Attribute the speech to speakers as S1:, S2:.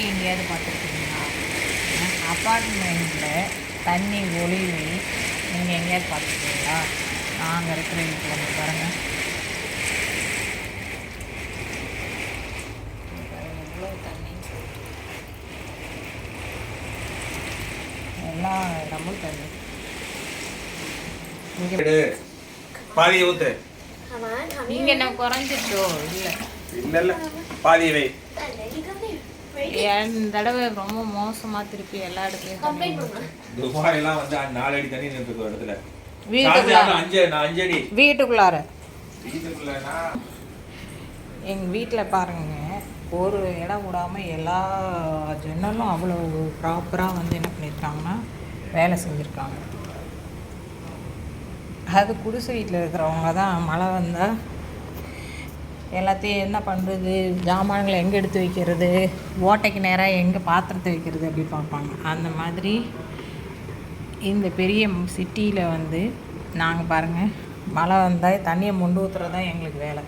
S1: மாதிரி எங்கேயாவது பார்த்துருக்கீங்களா? அப்பார்ட்மெண்ட்டில் தண்ணி ஒளிவி நீங்கள் எங்கேயாவது பார்த்துருக்கீங்களா? நாங்கள் இருக்கிற வீட்டில் வந்து பாருங்கள், எவ்வளோ தண்ணி, எல்லா இடமும் தண்ணி. இங்கே
S2: பாதி ஊத்து.
S1: இங்கே என்ன குறைஞ்சிட்டோ? இல்லை
S2: இல்ல பாதி வை.
S1: என் தடவை ரொம்ப மோசமாக திருப்பி எல்லா இடத்துலையும்
S2: துபாயெல்லாம் வந்து 4 அடி தண்ணி நின்றுருக்கு இடத்துல.
S1: வீட்டுக்குள்ளார
S2: வீட்டுக்குள்ளனா
S1: எங்கள் வீட்டில் பாருங்க, ஒரு இடம் விடாமல் எல்லா ஜன்னலும் அவ்வளோ ப்ராப்பராக வந்து என்ன பண்ணியிருக்காங்கன்னா வேலை செஞ்சுருக்காங்க. அது குடிசை வீட்டில் இருக்கிறவங்க தான் மழை வந்தால் எல்லாத்தையும் என்ன பண்ணுறது, ஜாமான்களை எங்கே எடுத்து வைக்கிறது, ஓட்டைக்கு நேராக எங்கே பாத்திரத்தை வைக்கிறது அப்படி பார்ப்பாங்க. அந்த மாதிரி இந்த பெரிய சிட்டியில் வந்து நாங்கள் பாருங்கள், மழை வந்தால் தண்ணியை மொண்டு ஊற்றுறது தான் எங்களுக்கு வேலை.